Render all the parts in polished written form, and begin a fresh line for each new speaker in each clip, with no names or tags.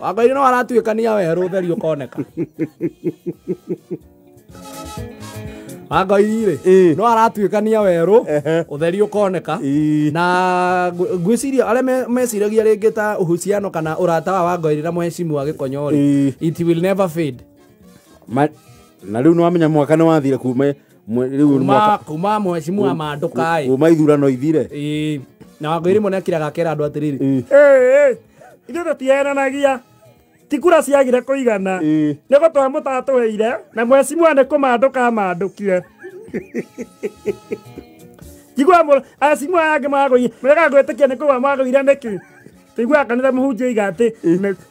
Wangũirĩ no aratuĩkania werũ ũtheri ũkoneka. Wangũirĩ no aratuĩkania werũ ũtheri ũkoneka. Na ngwĩciria arĩa meciragia rĩngĩ ta uhusiano kana ũrata wa Wangũirĩ na Mheshimiwa Gĩkonyo rĩ, it will never fade.
Na rĩu nĩwamenya mwaka nĩwathire
kuma Mheshimiwa Manduka
kuma ithurano ithire.
Na Wangũirĩ mũno akiraga akera andũ atĩrĩrĩ,
ithuĩ tũtienanagia, ti kura ciagire kũigana, nĩ gũtwa mũtatũheire na Mheshimiwa nĩ kũmandũka mandũkire. Jigwa Mheshimiwa yake magũire mũreka gwĩtĩkia nĩ kũgwa magũire nĩkĩ? Tũigua kanitha mũhunjia iga atĩ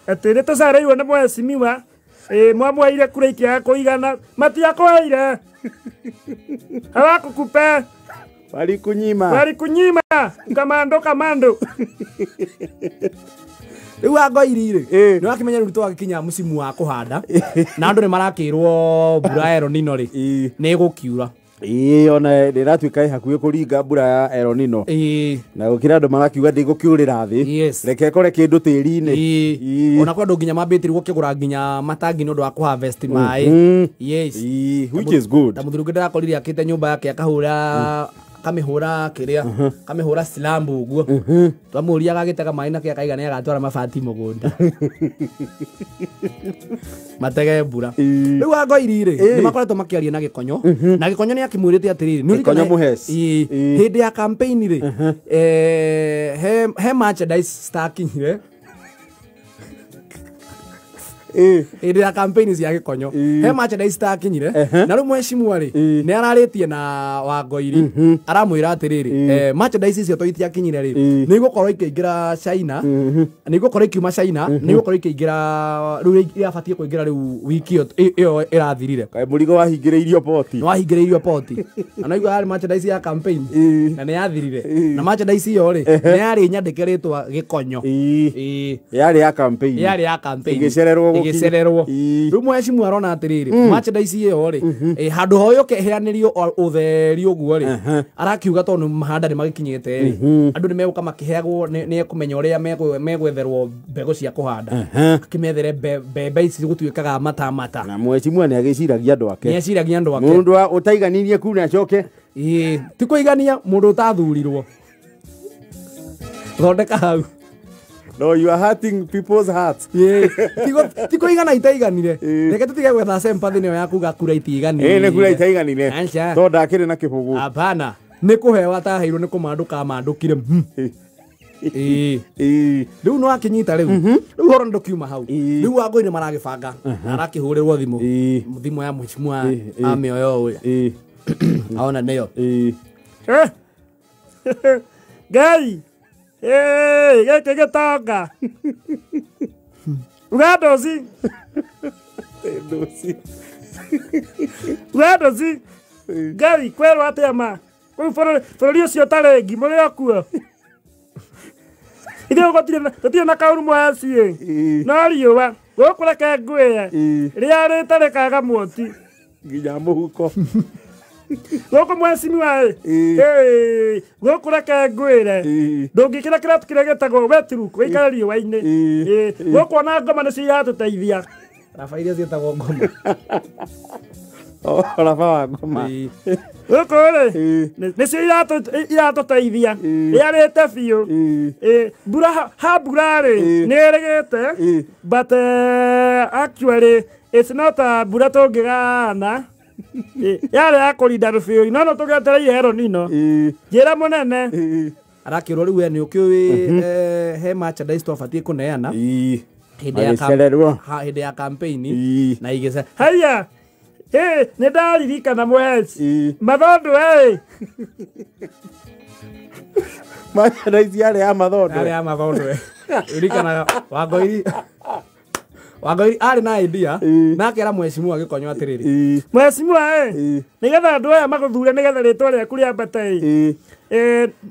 nĩ tũcereirwo nĩ Mheshimiwa mwamwaire kura ikiaga kũigana, matiakũheire. Hawakukupe. Walikunyima kamando.
Rĩu Wangũirĩ rĩ, nĩwakĩmenya rĩu twagĩkinya musimu wa kũhanda na andũ nĩmarakĩrwo mbura El Nino rĩ nĩ gũkiura.
Ona ndĩratuĩka hakuhĩ kũringa mbura ya El Nino. Na gũkĩra andũ marakiuga ndĩgũkiurĩra thĩ, reke ĩkore kĩndũ tĩri-inĩ.
Ona kwa andũ nginya mambĩtie gũkĩgũra nginya matangi nĩ ũndũ wa kũharvest maĩ. Yes,
which is good.
Ta mũthuri ũngĩ ndĩrakorire akĩte nyũmba yake akahũra kamihura kiria kamihura slambu guo twamuria agagitega maĩ na kĩakaigana nĩ agatwara mabati mũgũnda matege mbura. Rĩu Wangũirĩ rĩ nĩmakoretwo makĩaria na Gĩkonyo na Gĩkonyo nĩ akĩmwĩrĩte atĩrĩrĩ
Gĩkonyo mũheci
hĩndĩ ya campaign rĩ he merchandise stakinyire hĩndĩ ya campaign cia Gĩkonyo he merchandise stakinyire na rĩu Mheshimiwa rĩ nĩ ararĩtie na Wangũirĩ aramwĩra atĩrĩrĩ merchandise icio tũitiakinyire rĩ nĩ igũkorwo ikĩingĩra China, nĩ igũkorwo ikiuma China, nĩ igũkorwo ikĩingĩra rĩu irabatie kũingĩra rĩu wiki ĩyo ĩrathirire.
Mũrigo wahingĩrĩirio poti.
Wahingĩrĩirio poti. Na naigua yarĩ merchandise ya campaign na nĩ yathirire. Na merchandise iyo rĩ nĩ yarĩ nyandĩke rĩtwa Gĩkonyo.
Yarĩ ya campaign.
Yarĩ ya campaign.
Igĩcererwo.
Rĩu Mheshimiwa arona atĩrĩrĩ merchandise iyo rĩ handũ hoyo keheanĩrio ũtheri ũguo rĩ arakiuga tondũ mahanda nĩ magĩkinyĩte rĩ andũ nĩ megũka makĩheagwo nĩ ekũmenya ũrĩa megwetherwo mbegũ cia kũhanda akĩmethere mbembe ici gũtuĩkaga matamata.
Na Mheshimiwa nĩ agĩciragia andũ ake.
Nĩ aciragia andũ ake.
Mũndũ ũtaiganirie kuna acoke.
Ti kũigania mũndũ ũtathurirwo. Thondeka hau.
No, you are hurting people's hearts.
Ti kũigana itaiganire. Reke tũtige gwetha sympathy nĩyo ya kuga kura itiganire.
Nĩ kura itaiganire. Tondũ ndakĩrĩ na kĩbũgũ.
Hapana. Nĩ kũheo ataheirwo nĩ kũmandũka mandũkire. Rĩu no akinyita rĩu. Rĩu horo ndũkiuma hau. Rĩu Wangũirĩ maragĩbanga. Arakĩhũrĩrwo thimũ ya Mheshimiwa amĩoyo ũyũ. Aona nĩyo.
Ngai. Gĩkĩ gĩtonga. Ugandoci. Ugandoci. Ngai kwerwo atĩa ma. Bũrũri ũcio ũtarĩ ngi mũrĩ o kuo. Ithuĩ gũtirĩ na kaũrumo aciĩ. No riũa gũkũreke ngwĩye. Rĩa rĩtarĩkaga mwoti.
Nginya mũhuko.
Gũkũ Mheshimiwa gũkũreke ngwĩre ndũngĩkĩra kĩratũ kĩrĩa gĩtagwo wetruck ũikare riũa-inĩ gũkũ ona ngoma nĩcio iratũteithia.
Raba iria ciĩtagwo ngoma.
Raba wa ngoma.
Gũkũ rĩ nĩcio iratũteithia rĩarĩte biũ. Mbura rĩ nĩ ĩrĩgĩte but actually it's not a mbura tũngĩgana. Yarĩ ya kũrinda rũbĩũ no tũgetereire El Nino. Njĩra mũnene.
Arakĩrwo rĩu we nĩ ũkĩũĩ he merchandise twabatiĩ kũneana hĩndĩ ya campaign na igĩce.
Haya nĩ ndaririkana Mũheci Mathondũ
merchandise yarĩ ya Mathondũ.
Yarĩ ya Mathondũ ririkanaga Wangũirĩ arĩ na idea na akĩra Mheshimiwa Gĩkonyo atĩrĩrĩ
Mheshimiwa nĩgetha andũ aya magũthure nĩgetha rĩtwa rĩaku rĩambate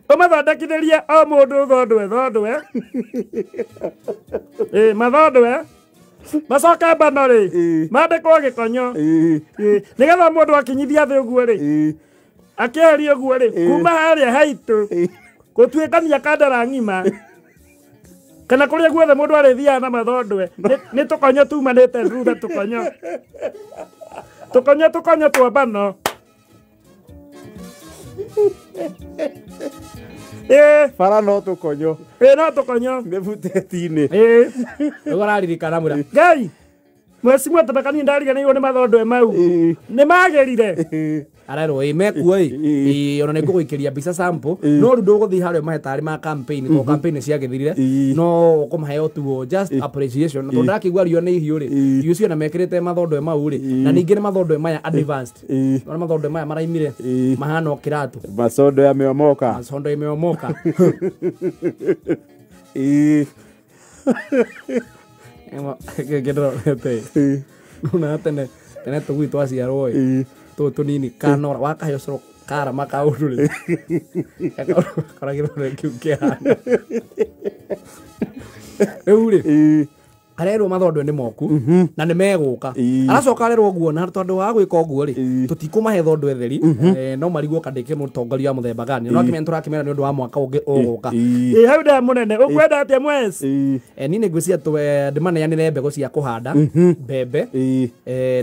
ũmathondekithĩrie o mũndũ thondwe Mathondũ macoke mbano rĩ mandĩkwo Gĩkonyo nĩgetha mũndũ akinyithia thĩ ũguo rĩ akĩeheria ũguo rĩ kuma harĩa haitũ gũtuĩkania kandara ng'ima kana kuria guothe mundu arithiaga na mathondwe ni tukonyo tumanite thutha tukonyo twambano
bara no tukonyo
no tukonyo
mibuteti-ini
ũraririkana mũra
ngai mwecimu atabakani ndariganĩirwo nĩ mathondwe mau nĩ magerire
arerwo mekuo ona nĩ ngũgũikĩria mbica sample no rĩu ndũgũthiĩ harĩa mahe tarĩ ma campaign tondũ campaign ciagĩthirire no ũkũmahe o tu just appreciation na tondũ ndakĩigua riũa nĩ ihiũ rĩ ihiũ cio na mekĩrĩte mathondwe mau rĩ na ningĩ nĩ mathondwe maya advanced ona mathondwe maya maraimire mahana o kĩratũ
macondo ya meomoka
nona tene tũgui twaciarwo tũtũ tũnini kanora wakahe ũcũrũ karama kaũndũ rĩ karagĩrwo kĩu kĩhana rĩu rĩ arerwo mathondwe nĩ moku na nĩ megũka aracoka arerwo guo na tondũ wa gwĩka ũguo rĩ tũtikũmahe thondwe theri no marigwo kandĩke mũtongoria wa mũthemba gani no akĩmenya tũrakĩmera nĩ ũndũ wa mwaka ũngĩ ũgũka
hau ndĩ mũnene ũkwenda atĩa mwes
niĩ nĩ ngwĩciria ndĩmaneanĩre mbegũ cia kũhanda mbembe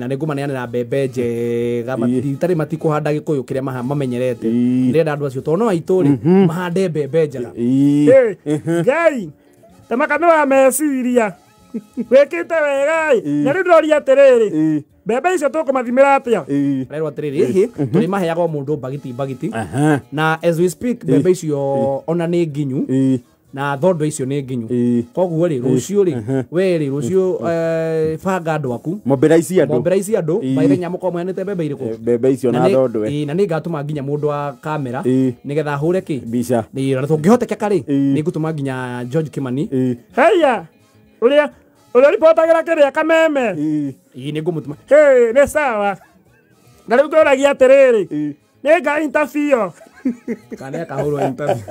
na nĩ ngũmaneanĩra mbembe njega itarĩ matikũhanda gĩkũyũ kĩrĩa mamenyerete ndĩrenda andũ acio tondũ no aitũ rĩ mahande mbembe njega
ngai tamaka nĩ wameciria wĩkĩte wega na rĩu ndoria atĩrĩrĩ mbembe icio tũkũmathimĩra atĩa
rerwo atĩrĩrĩ ihi tũrĩ maheaga o mũndũ bagiti na as we speak mbembe icio ona nĩ nginyu na thondwe icio nĩ nginyu koguo rĩ rũciũ rĩ we rĩ rũciũ banga andũ aku mombera ici andũ maire nyamũ kwa mwanĩte mbembe irĩkũ
mbembe icio na thondwe
na nĩ ngatũma nginya mũndũ wa kamera nĩgetha hũre kĩ mbica na tũngĩhotekeka rĩ nĩ ngũtũma nginya George Kimani
heia ũrĩa ribotagĩra kĩrĩa kameme
nĩ ngũmũtũma
nĩ sawa na rĩu tũragia atĩrĩrĩ nĩ nga interview
kana akahũrwo interview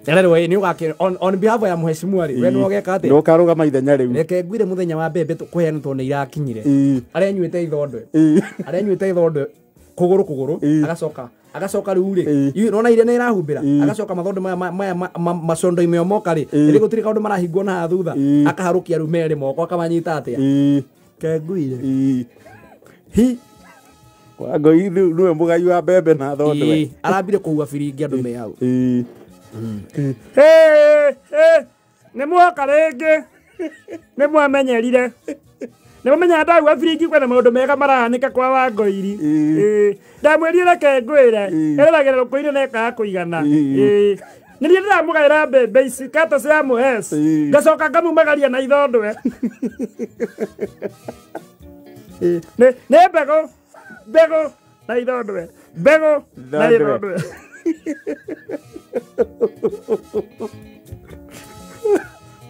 Erero ni ugake on behalf ya muheshimiwa ri we no geka ate
no karugama ithenya riu
reke ngwire muthenya wa mbembe kuheana tone irakinyire arenyuite ithondwe kuguru agacoka riu ri nona ire ne irahumbira agacoka mathondo maya macondo imeomoka ri iri gutiri kaundu marahingwo na thutha akaharukia riu mere moko akamanyita atia ke ngwire hi
wago iru niwe mugai wa mbembe na thondwe
arambire kuua biringi andu me hau
nä mwoka rä ngä nä mwamenyerire nä måmenya ndagua biringi kwena maå ndå mega marahanä kwa Wangoiri ndamwärire reke ngwä re ereragä ra rå kå inä nekaga kå igana nä niä ndä ramå gaä ra mbembe ici kata cia må hes ngacoka ngamumagaria na ithondwe nä mbegå na ithondwe mbegå na ithondwe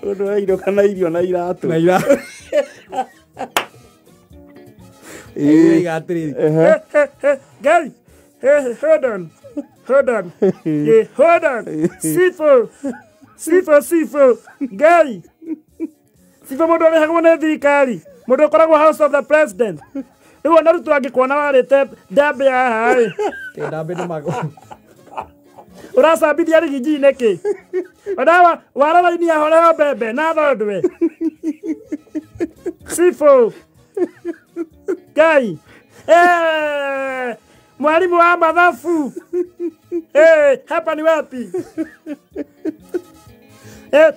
Uno airo kana irio na iratu
igatiri
guys hold on hold on sifo guys sifo mundu arehagwo nĩ thirikari mundu ũkoragwo house of the president rĩu ona rĩu tũngĩkuona warĩte ndambe haha ĩ
ndambe nĩ mago
uracambithia rigiji-inĩ kĩ odawa wararainia horeo mbembe na thondwe sifo Ngai mwalimu wa mathabu hapa ni wapi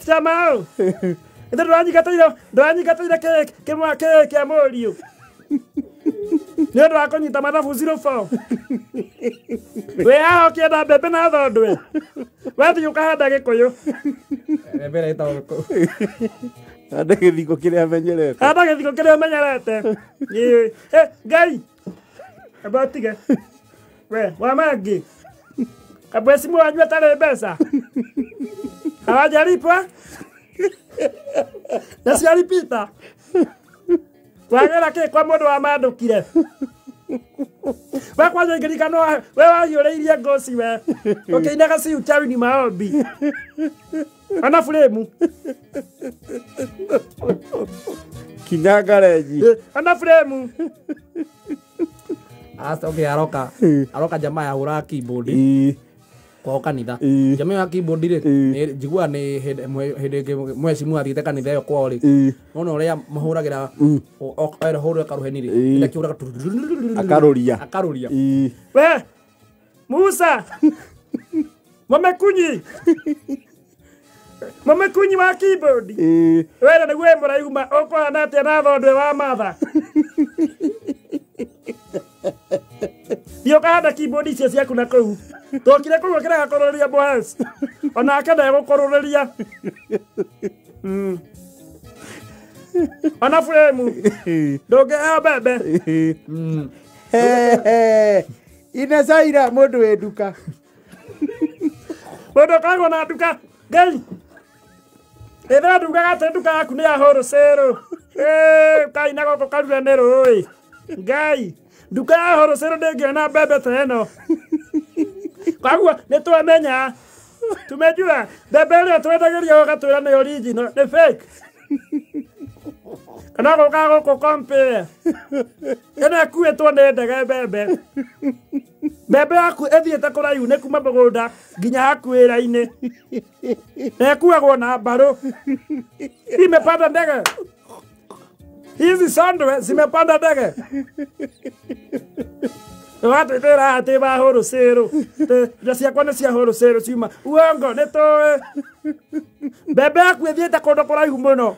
chamao ito ndwanyingateire kĩa mũriũ nĩ ũndũ wa kũnyita mathabu 04 we haha ũkĩenda mbembe na thondwe wathiĩ ũkahanda gĩkũyũ
handa gĩthiko kĩrĩa amenyerete
Ngai amba tige we wamangi amba simu wanyu atarĩ mbeca hawajalipwa na cialipita wagera kĩ kwa mũndũ wamandũkire wakwanja ngirikano we wahiũrĩirie ngoci we ũkĩinaga ciu chawini maombi ana fremu
kinyanga reji
ana fremu
asa okay aroka jamaa ya hura keyboard kwao kanitha jamii ya keyboard ri njigua ni hende mwecimu athite kanitha yo kwao ri nona uria mahuragira era hore karuheni ri ila kiura akaruria
we Musa Mamekunyi wa keyboard wera niguo muraiguma okwana atia na thondwe wa matha Diokada keyboard icio ciaku na kuu tokire kuu kira gakororia boss ona akenda gukororia ona frame doge abebe
ina saira mundu we duka
mundu kago na duka gai ethera duka gate duka yaku ni ya horosero kai na goko karura nero oi gai duka ya horosero ndingiona mbembe ta ĩno kagua nĩtwamenya tumejua mbembe ĩrĩa twendagĩria ũgatwĩra nĩ original nĩ fake kana gũka gũkũ compare ĩno ĩkuĩtwo nĩ ndege mbembe yaku ĩthiĩte kũraihu nĩ kuma mũgũnda nginya haku wĩra-inĩ na ĩkuagwo na mbarũ imepanda ndege hizi sandwe zimepanda ndege watu tera ate ba horosero te ciakwa nĩ cia horosero ciuma uongo nĩ tũĩ mbembe yaku ĩthiĩte kũndũ kũraihu mũno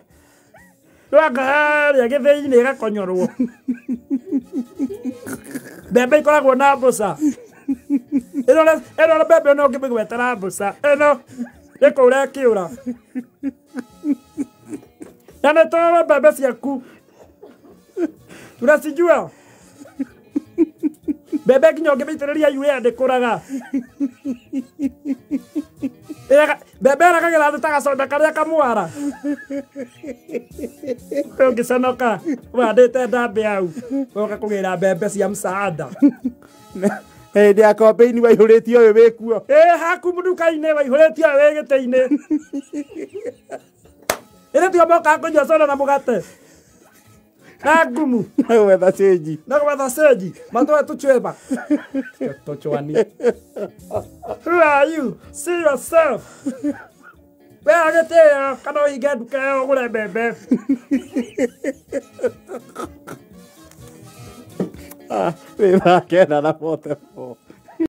rwanga harĩa gĩthĩ-inĩ ĩgakonyorwo mbembe ikoragwo na mbũca ĩno mbembe ĩno ũngĩmĩgwetera mbũca ĩno nĩ kũrĩa ĩkĩũra na nĩ tũĩ mbembe ciaku tunasijua mbembe nginya ũngĩmĩitĩrĩria UA ndĩkũraga mbembe ĩragagĩra thĩ ta gaconda karĩa kamwara ũngĩconoka wandĩte ndambĩ hau ũgoka kũgĩra mbembe cia msaada
hĩndĩ ya kombeini waihũrĩtio ũyũ wĩkuo
haku nduka-inĩ waihũrĩtio ũyũ wĩ gĩtĩ-inĩ ĩrĩ tio moka kũnyua soda na mũgate na ngumu
gwetha stage
matũe tũchweba tũchwani who are you see yourself wea gĩtĩo kana ũhinge nduka ĩyo ũgũre mbembe
wĩra kena na 44